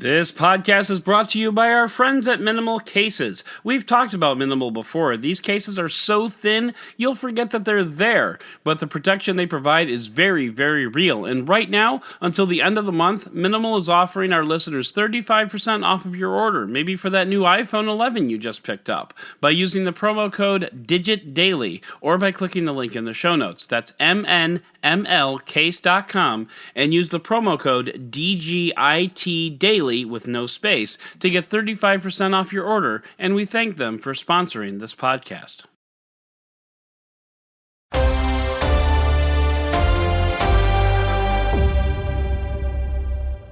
This podcast is brought to you by our friends at Minimal Cases. We've talked about Minimal before. These cases are so thin, you'll forget that they're there. But the protection they provide is very, very real. And right now, until the end of the month, Minimal is offering our listeners 35% off of your order, maybe for that new iPhone 11 you just picked up, by using the promo code DIGITDAILY or by clicking the link in the show notes. That's mnmlcase.com and use the promo code DGITDAILY with no space to get 35% off your order, and we thank them for sponsoring this podcast.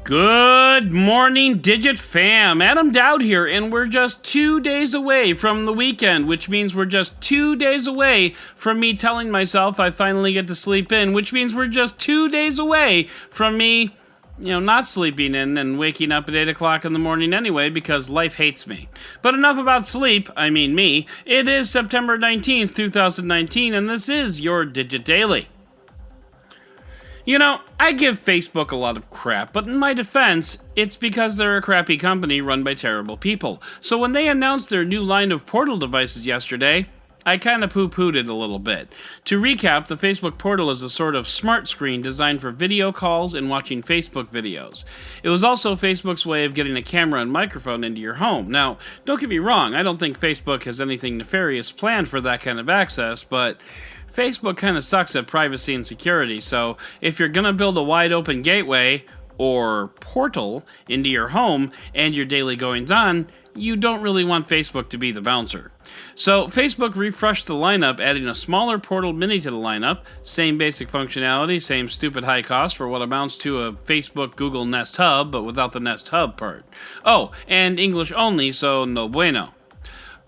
Good morning, Digit fam. Adam Dowd here, and we're just 2 days away from the weekend, which means we're just 2 days away from me telling myself I finally get to sleep in, which means we're just 2 days away from me not sleeping in and waking up at 8 o'clock in the morning anyway because life hates me. But enough about sleep, I mean me. It is September 19th, 2019, and this is your Digit Daily. I give Facebook a lot of crap, but in my defense, it's because they're a crappy company run by terrible people. So when they announced their new line of Portal devices yesterday, I kind of poo-pooed it a little bit. To recap, the Facebook Portal is a sort of smart screen designed for video calls and watching Facebook videos. It was also Facebook's way of getting a camera and microphone into your home. Now, don't get me wrong, I don't think Facebook has anything nefarious planned for that kind of access, but Facebook kind of sucks at privacy and security, so if you're going to build a wide-open gateway, or portal, into your home and your daily goings-on, you don't really want Facebook to be the bouncer. So Facebook refreshed the lineup, adding a smaller Portal Mini to the lineup, same basic functionality, same stupid high cost for what amounts to a Facebook Google Nest Hub, but without the Nest Hub part. Oh, and English only, so no bueno.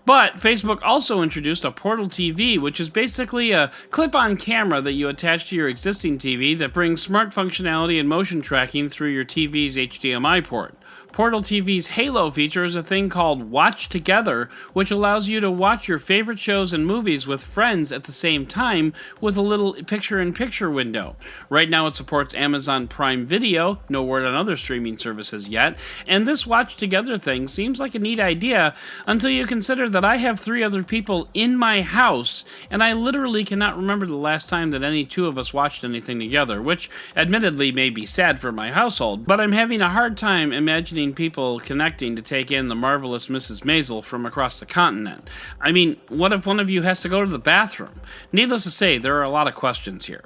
But Facebook also introduced a Portal TV, which is basically a clip-on camera that you attach to your existing TV that brings smart functionality and motion tracking through your TV's HDMI port. Portal TV's Halo feature is a thing called Watch Together, which allows you to watch your favorite shows and movies with friends at the same time with a little picture-in-picture window. Right now it supports Amazon Prime Video, no word on other streaming services yet, and this Watch Together thing seems like a neat idea until you consider that I have 3 other people in my house, and I literally cannot remember the last time that any 2 of us watched anything together, which admittedly may be sad for my household, but I'm having a hard time imagining people connecting to take in the marvelous Mrs. Maisel from across the continent. I mean, what if one of you has to go to the bathroom? Needless to say, there are a lot of questions here.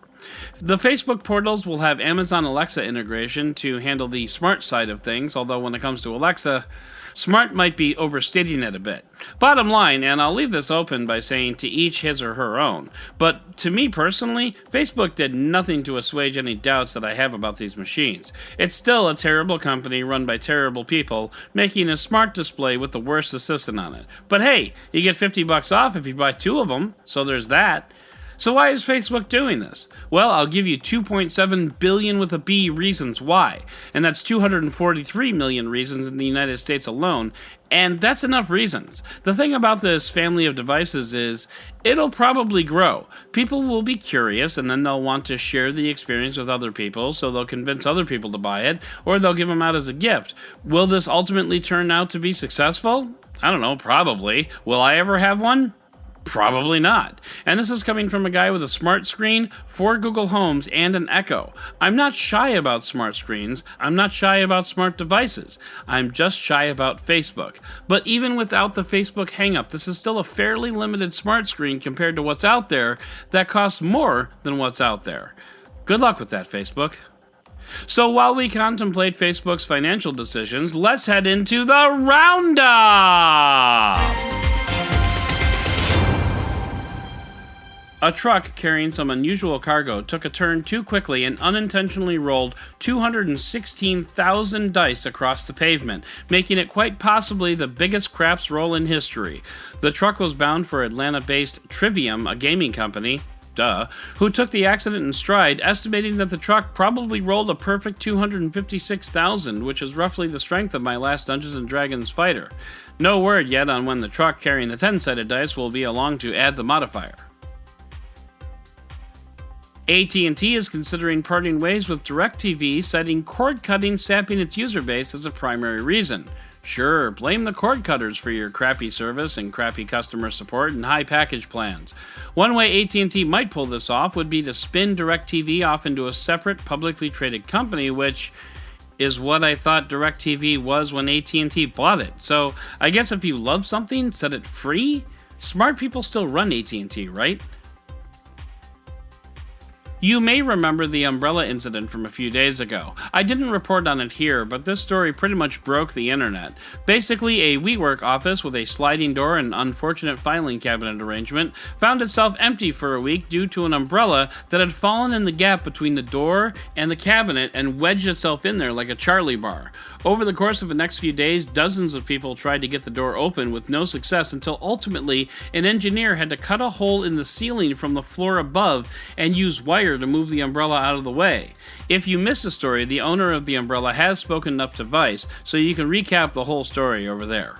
The Facebook portals will have Amazon Alexa integration to handle the smart side of things, although when it comes to Alexa, smart might be overstating it a bit. Bottom line, and I'll leave this open by saying to each his or her own, but to me personally, Facebook did nothing to assuage any doubts that I have about these machines. It's still a terrible company run by terrible people, making a smart display with the worst assistant on it. But hey, you get $50 off if you buy 2 of them, so there's that. So why is Facebook doing this? Well, I'll give you 2.7 billion with a B reasons why, and that's 243 million reasons in the United States alone, and that's enough reasons. The thing about this family of devices is, it'll probably grow. People will be curious, and then they'll want to share the experience with other people, so they'll convince other people to buy it, or they'll give them out as a gift. Will this ultimately turn out to be successful? I don't know, probably. Will I ever have one? Probably not. And this is coming from a guy with a smart screen, 4 Google Homes, and an Echo. I'm not shy about smart screens. I'm not shy about smart devices. I'm just shy about Facebook. But even without the Facebook hang-up, this is still a fairly limited smart screen compared to what's out there that costs more than what's out there. Good luck with that, Facebook. So while we contemplate Facebook's financial decisions, let's head into the Roundup! A truck carrying some unusual cargo took a turn too quickly and unintentionally rolled 216,000 dice across the pavement, making it quite possibly the biggest craps roll in history. The truck was bound for Atlanta-based Trivium, a gaming company, who took the accident in stride, estimating that the truck probably rolled a perfect 256,000, which is roughly the strength of my last Dungeons & Dragons fighter. No word yet on when the truck carrying the 10-sided dice will be along to add the modifier. AT&T is considering parting ways with DirectTV, citing cord cutting sapping its user base as a primary reason. Sure, blame the cord cutters for your crappy service and crappy customer support and high package plans. One way AT&T might pull this off would be to spin DirectTV off into a separate publicly traded company, which is what I thought DirectTV was when AT&T bought it. So I guess if you love something, set it free? Smart people still run AT&T, right? You may remember the umbrella incident from a few days ago. I didn't report on it here, but this story pretty much broke the internet. Basically, a WeWork office with a sliding door and unfortunate filing cabinet arrangement found itself empty for a week due to an umbrella that had fallen in the gap between the door and the cabinet and wedged itself in there like a Charlie bar. Over the course of the next few days, dozens of people tried to get the door open with no success until ultimately an engineer had to cut a hole in the ceiling from the floor above and use wire to move the umbrella out of the way. If you missed the story, the owner of the umbrella has spoken up to Vice, so you can recap the whole story over there.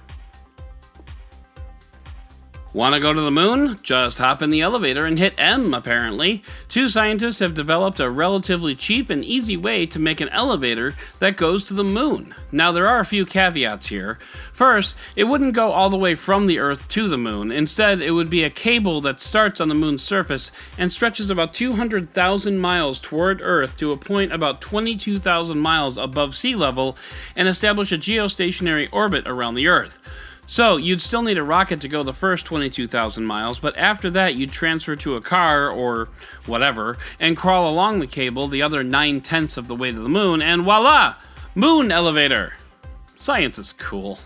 Want to go to the moon? Just hop in the elevator and hit M, apparently. Two scientists have developed a relatively cheap and easy way to make an elevator that goes to the moon. Now, there are a few caveats here. First, it wouldn't go all the way from the Earth to the moon. Instead, it would be a cable that starts on the moon's surface and stretches about 200,000 miles toward Earth to a point about 22,000 miles above sea level and establish a geostationary orbit around the Earth. So, you'd still need a rocket to go the first 22,000 miles, but after that you'd transfer to a car, or whatever, and crawl along the cable the other 9/10 of the way to the moon, and voila! Moon elevator! Science is cool.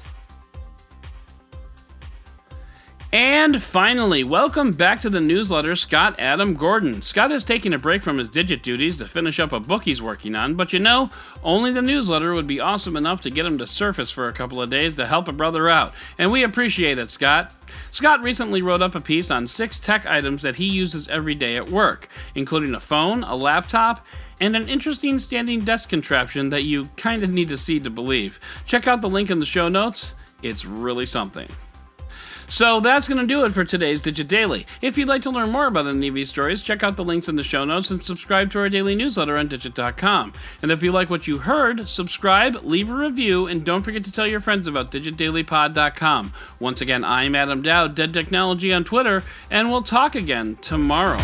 And finally, welcome back to the newsletter, Scott Adam Gordon. Scott is taking a break from his digit duties to finish up a book he's working on, but you know, only the newsletter would be awesome enough to get him to surface for a couple of days to help a brother out. And we appreciate it, Scott. Scott recently wrote up a piece on 6 tech items that he uses every day at work, including a phone, a laptop, and an interesting standing desk contraption that you kind of need to see to believe. Check out the link in the show notes. It's really something. So that's going to do it for today's Digit Daily. If you'd like to learn more about any of these stories, check out the links in the show notes and subscribe to our daily newsletter on Digit.com. And if you like what you heard, subscribe, leave a review, and don't forget to tell your friends about DigitDailyPod.com. Once again, I'm Adam Dowd, Dead Technology on Twitter, and we'll talk again tomorrow.